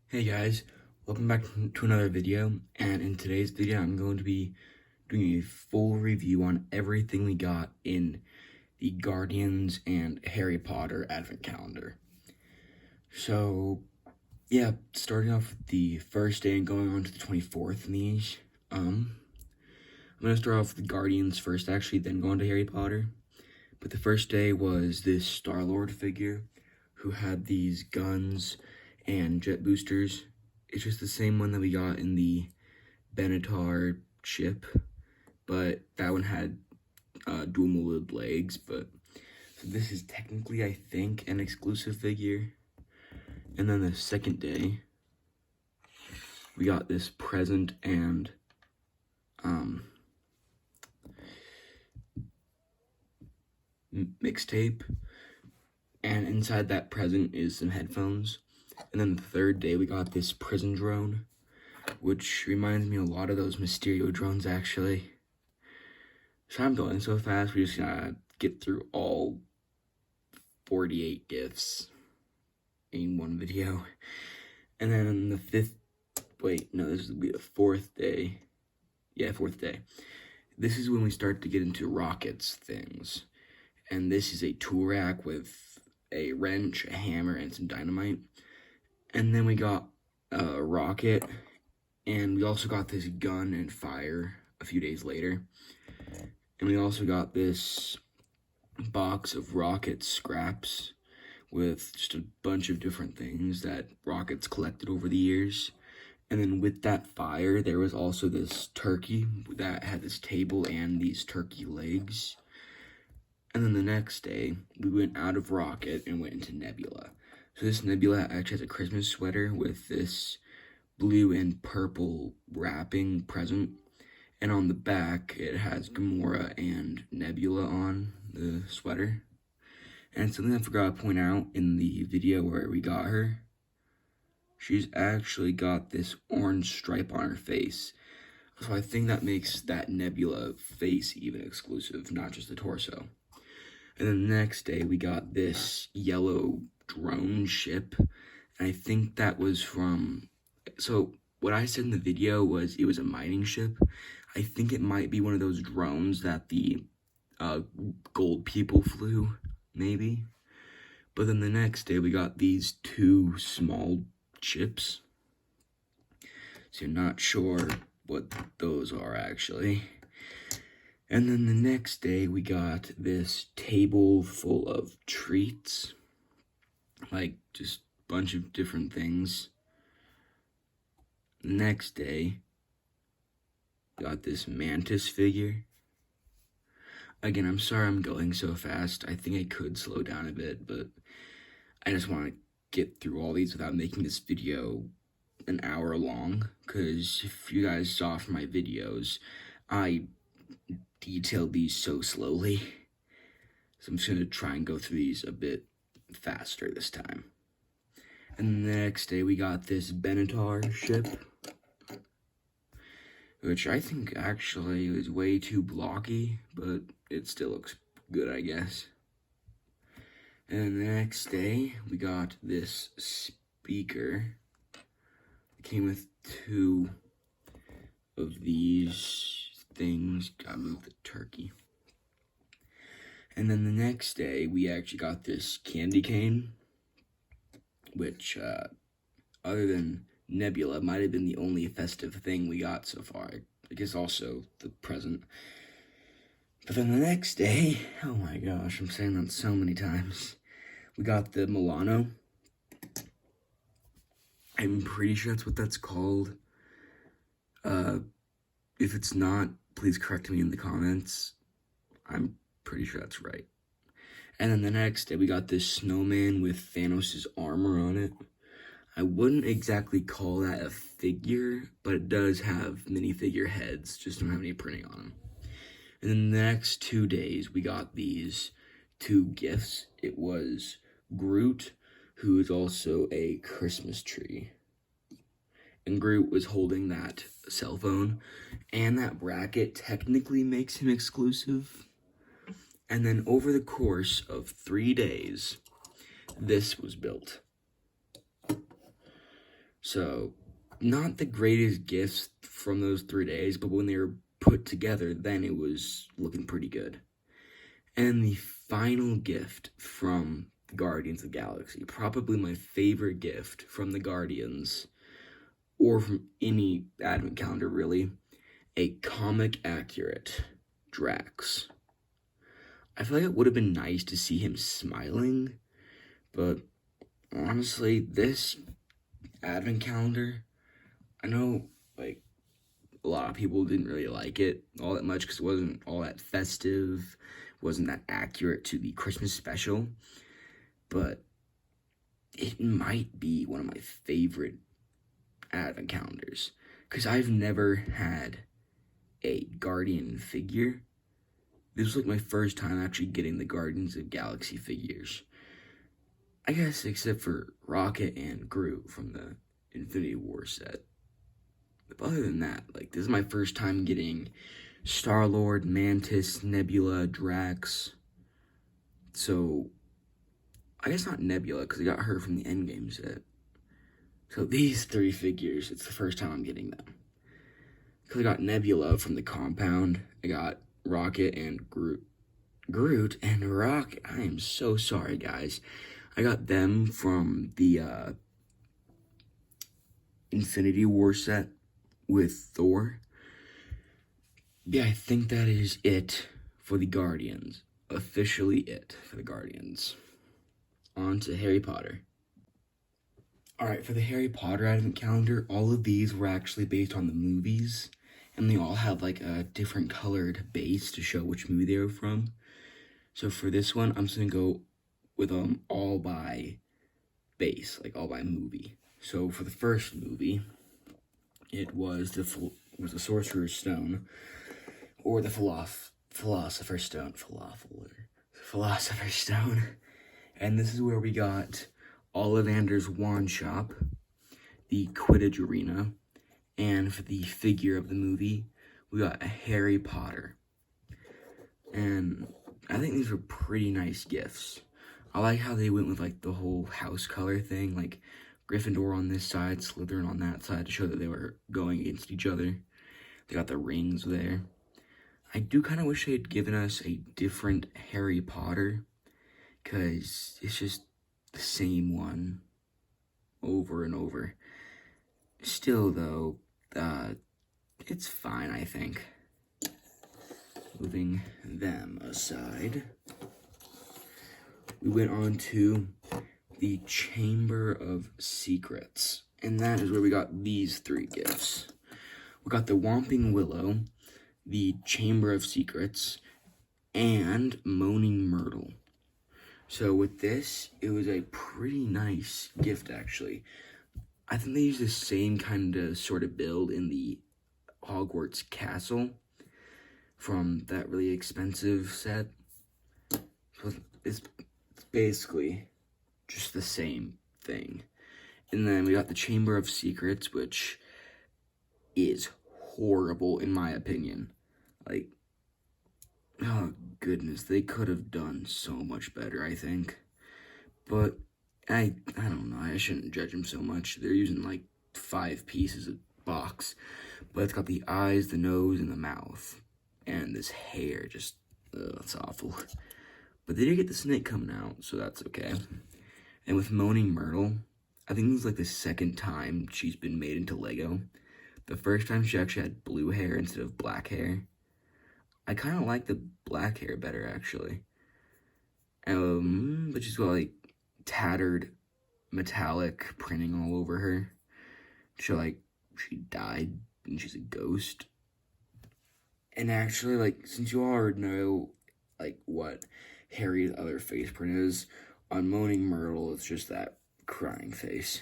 Hey guys, welcome back to another video, and in today's video I'm going to be doing a full review on everything we got in the Guardians and Harry Potter Advent Calendar. So, yeah, starting off with the first day and going on to the 24th in these, I'm going to start off with the Guardians first actually, then go on to Harry Potter. But the first day was this Star-Lord figure who had these guns and jet boosters. It's just the same one that we got in the Benatar ship, but that one had dual molded legs. But so this is technically, I think, an exclusive figure. And then the second day, we got this present and mixtape, and inside that present is some headphones. And then the third day, we got this prison drone, which reminds me a lot of those Mysterio drones, actually. So I'm going so fast, we're just gonna get through all 48 gifts in one video. And then on the this will be the fourth day. Yeah, fourth day. This is when we start to get into rockets things. And this is a tool rack with a wrench, a hammer, and some dynamite. And then we got a rocket, and we also got this gun and fire a few days later. And we also got this box of rocket scraps with just a bunch of different things that rockets collected over the years. And then with that fire, there was also this turkey that had this table and these turkey legs. And then the next day, we went out of rocket and went into Nebula. So this Nebula actually has a Christmas sweater with this blue and purple wrapping present. And on the back, it has Gamora and Nebula on the sweater. And something I forgot to point out in the video where we got her, she's actually got this orange stripe on her face. So I think that makes that Nebula face even exclusive, not just the torso. And then the next day, we got this yellow drone ship. And I think that was from... So what I said in the video was it was a mining ship. I think it might be one of those drones that the gold people flew, maybe. But then the next day, we got these two small chips. So you're not sure what those are, actually. And then the next day, we got this table full of treats. Like, just a bunch of different things. The next day, got this Mantis figure. Again, I'm sorry I'm going so fast. I think I could slow down a bit, but I just want to get through all these without making this video an hour long. Because if you guys saw from my videos, I detailed these so slowly. So I'm just going to try and go through these a bit faster this time. And the next day, we got this Benatar ship, which I think actually is way too blocky, but it still looks good, I guess. And the next day, we got this speaker. It came with two of these things. Gotta move the turkey. And then the next day, we actually got this candy cane, which, other than Nebula, might have been the only festive thing we got so far. I guess also the present. But then the next day, oh my gosh, I'm saying that so many times. We got the Milano. I'm pretty sure that's what that's called. If it's not, please correct me in the comments. I'm pretty sure that's right. And then the next day, we got this snowman with Thanos' armor on it. I wouldn't exactly call that a figure, but it does have minifigure heads, just don't have any printing on them. And then the next 2 days, we got these two gifts. It was Groot, who is also a Christmas tree. And Groot was holding that cell phone, and that bracket technically makes him exclusive. And then over the course of 3 days, this was built. So, not the greatest gifts from those 3 days, but when they were put together, then it was looking pretty good. And the final gift from Guardians of the Galaxy, probably my favorite gift from the Guardians, or from any advent calendar really, a comic accurate Drax. I feel like it would have been nice to see him smiling, but honestly, this advent calendar, I know like a lot of people didn't really like it all that much because it wasn't all that festive, wasn't that accurate to the Christmas special, but it might be one of my favorite advent calendars because I've never had a Guardian figure. This was like my first time actually getting the Guardians of Galaxy figures. I guess except for Rocket and Groot from the Infinity War set. But other than that, like, this is my first time getting Star-Lord, Mantis, Nebula, Drax. So, I guess not Nebula, because I got her from the Endgame set. So these 3 figures, it's the first time I'm getting them. Because I got Nebula from the compound, I got Rocket and Groot and Rocket. I am so sorry, guys. I got them from the Infinity War set with Thor. Yeah, I think that is it for the Guardians. Officially it for the Guardians. On to Harry Potter. Alright, for the Harry Potter advent calendar, all of these were actually based on the movies, and they all have like a different colored base to show which movie they were from. So for this one, I'm just gonna go with all by base, like all by movie. So for the first movie, it was the Sorcerer's Stone, or the Philosopher's Stone, Philosopher's Stone. And this is where we got Ollivander's Wand Shop, the Quidditch Arena, and for the figure of the movie, we got Harry Potter. And I think these were pretty nice gifts. I like how they went with like the whole house color thing, like Gryffindor on this side, Slytherin on that side, to show that they were going against each other. They got the rings there. I do kind of wish they had given us a different Harry Potter, because it's just the same one over and over. Still, though, it's fine, I think. Moving them aside, we went on to the Chamber of Secrets, and that is where we got these 3 gifts. We got the Whomping Willow, the Chamber of Secrets, and Moaning Myrtle. So with this, it was a pretty nice gift, actually. I think they used the same kind of sort of build in the Hogwarts Castle from that really expensive set. So it's basically just the same thing. And then we got the Chamber of Secrets, which is horrible in my opinion. Like, oh goodness, they could have done so much better, I think. But I don't know, I shouldn't judge them so much. They're using like 5 pieces of box, but it's got the eyes, the nose, and the mouth. And this hair, just, it's awful. But they did get the snake coming out, so that's okay. And with Moaning Myrtle, I think this is like the 2nd time she's been made into Lego. The first time she actually had blue hair instead of black hair. I kind of like the black hair better, actually. But she's got like tattered metallic printing all over her. She died and she's a ghost. And actually, like, since you all already know, like, what Harry's other face print is, on Moaning Myrtle, it's just that crying face.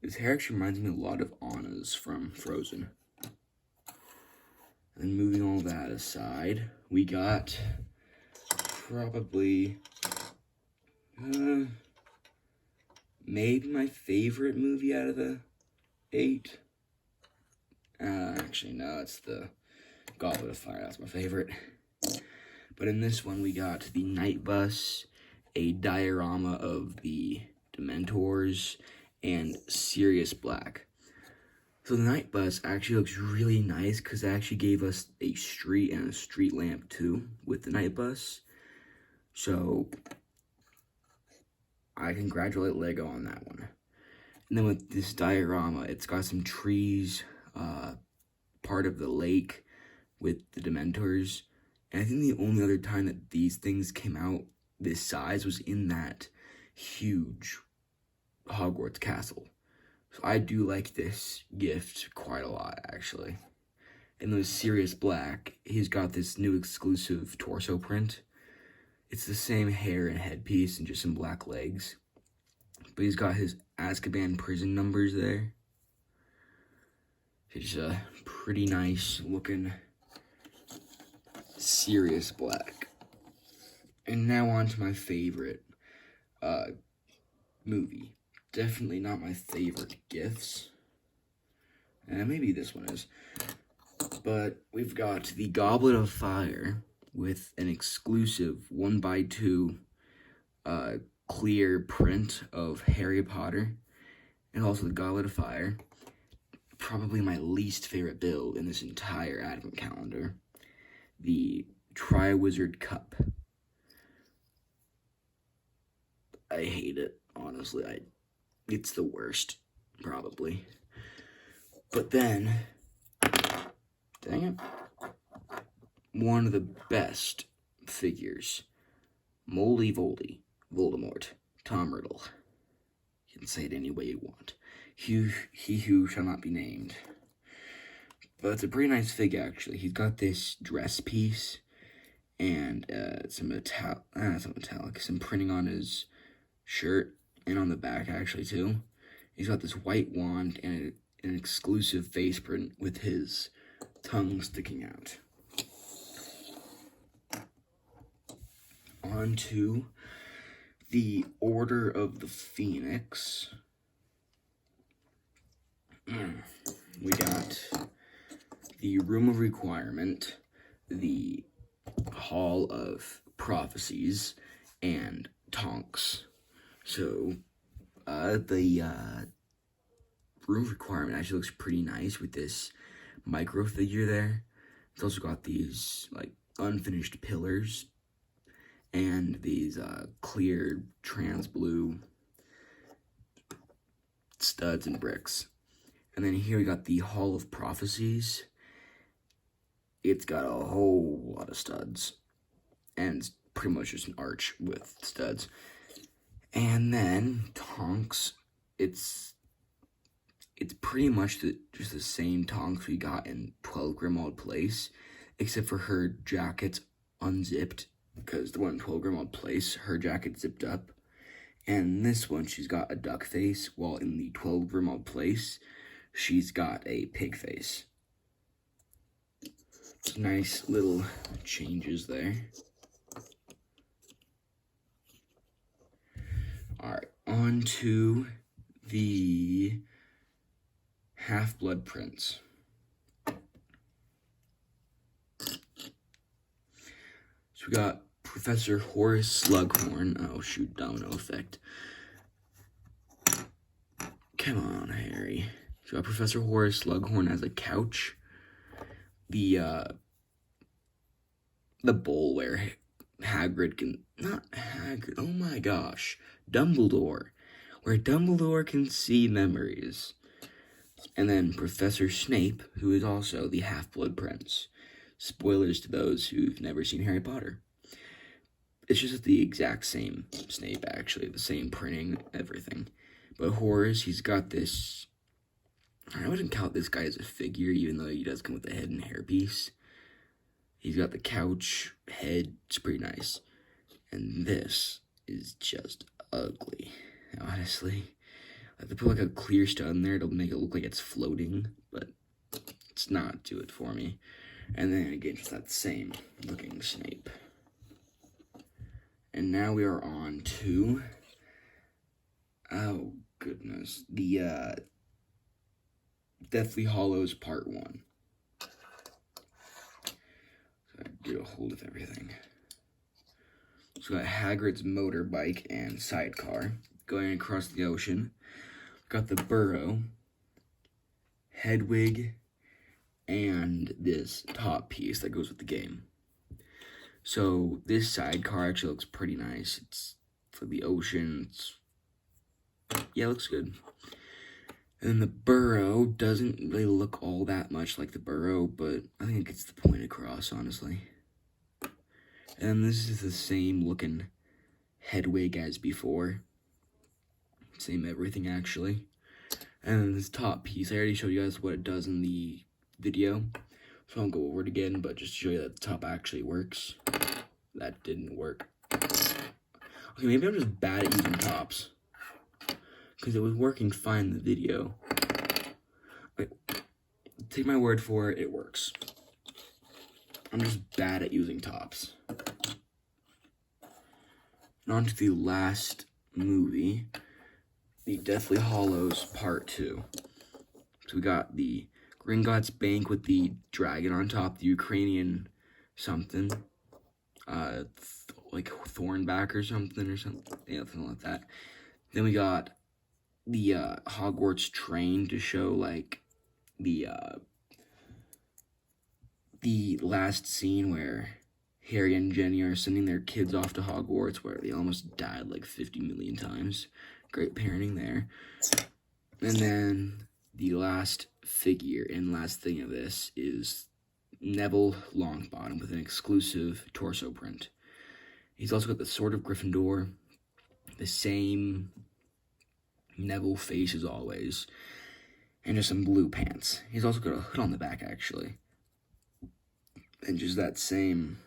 His hair actually reminds me a lot of Anna's from Frozen. And moving all that aside, we got probably maybe my favorite movie out of the 8. Actually, no, it's the Goblet of Fire. That's my favorite. But in this one, we got the Night Bus, a diorama of the Dementors, and Sirius Black. So the night bus actually looks really nice because they actually gave us a street and a street lamp too with the night bus. So I congratulate LEGO on that one. And then with this diorama, it's got some trees, part of the lake with the Dementors. And I think the only other time that these things came out this size was in that huge Hogwarts castle. So I do like this gift quite a lot, actually. And then with Sirius Black, he's got this new exclusive torso print. It's the same hair and headpiece and just some black legs. But he's got his Azkaban prison numbers there. It's a pretty nice looking Sirius Black. And now on to my favorite movie. Definitely not my favorite gifts. And maybe this one is. But we've got the Goblet of Fire with an exclusive 1x2 clear print of Harry Potter. And also the Goblet of Fire. Probably my least favorite build in this entire advent calendar. The Triwizard Cup. I hate it, honestly. It's the worst, probably. But then, dang it, one of the best figures, Moldy Voldy, Voldemort, Tom Riddle. You can say it any way you want. He who shall not be named. But it's a pretty nice fig, actually. He's got this dress piece and some printing on his shirt and on the back, actually, too. He's got this white wand and an exclusive face print with his tongue sticking out. On to the Order of the Phoenix. We got the Room of Requirement, the Hall of Prophecies, and Tonks. So, the Room of Requirement actually looks pretty nice with this micro figure there. It's also got these, like, unfinished pillars and these clear trans blue studs and bricks. And then here we got the Hall of Prophecies. It's got a whole lot of studs. And it's pretty much just an arch with studs. And then Tonks, it's pretty much just the same Tonks we got in 12 Grimmauld Place, except for her jacket's unzipped, because the one in 12 Grimmauld Place, her jacket zipped up. And this one, she's got a duck face, while in the 12 Grimmauld Place, she's got a pig face. Nice little changes there. Alright, on to the Half-Blood Prince. So we got Professor Horace Slughorn. Oh shoot, domino effect. Come on, Harry. So we got Professor Horace Slughorn as a couch. The bowl where Hagrid can, not Hagrid, oh my gosh, Dumbledore, where Dumbledore can see memories. And then Professor Snape, who is also the Half-Blood Prince. Spoilers to those who've never seen Harry Potter. It's just the exact same Snape, actually, the same printing, everything. But Horace, he's got this, I wouldn't count this guy as a figure, even though he does come with a head and hairpiece. He's got the couch head. It's pretty nice. And this is just ugly, honestly. I have to put like a clear stud in there to make it look like it's floating, but it's not do it for me. And then again, just that same looking Snape. And now we are on to, oh goodness, the Deathly Hallows Part 1. So I get a hold of everything. So we got Hagrid's motorbike and sidecar going across the ocean. Got the Burrow, Hedwig, and this top piece that goes with the game. So this sidecar actually looks pretty nice. It's for the ocean. Yeah, it looks good. And the Burrow doesn't really look all that much like the Burrow, but I think it gets the point across, honestly. And this is the same looking Hedwig as before. Same everything, actually. And then this top piece, I already showed you guys what it does in the video, so I won't go over it again, but just to show you that the top actually works. That didn't work. Okay, maybe I'm just bad at using tops, because it was working fine in the video. Wait, take my word for it, it works. I'm just bad at using tops. And on to the last movie, the Deathly Hallows Part 2. So we got the Gringotts Bank with the dragon on top, the Ukrainian something, like Thornback or something, yeah, something like that. Then we got the Hogwarts train to show like the last scene where Harry and Jenny are sending their kids off to Hogwarts, where they almost died like 50 million times. Great parenting there. And then the last figure and last thing of this is Neville Longbottom with an exclusive torso print. He's also got the Sword of Gryffindor, the same Neville face as always, and just some blue pants. He's also got a hood on the back, actually. And just that same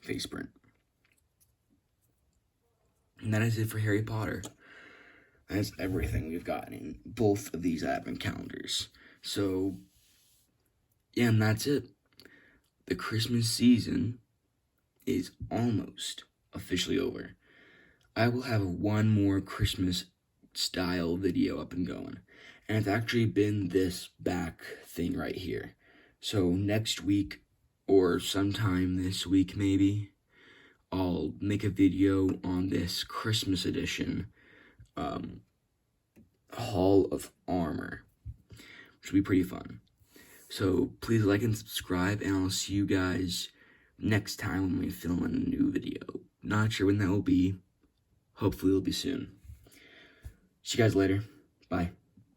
face print. And that is it for Harry Potter. That's everything we've gotten in both of these advent calendars. So, yeah, and that's it. The Christmas season is almost officially over. I will have one more Christmas style video up and going. And it's actually been this back thing right here. So next week, or sometime this week maybe, I'll make a video on this Christmas edition Hall of Armor, which will be pretty fun. So please like and subscribe, and I'll see you guys next time when we film a new video. Not sure when that will be. Hopefully it'll be soon. See you guys later. Bye.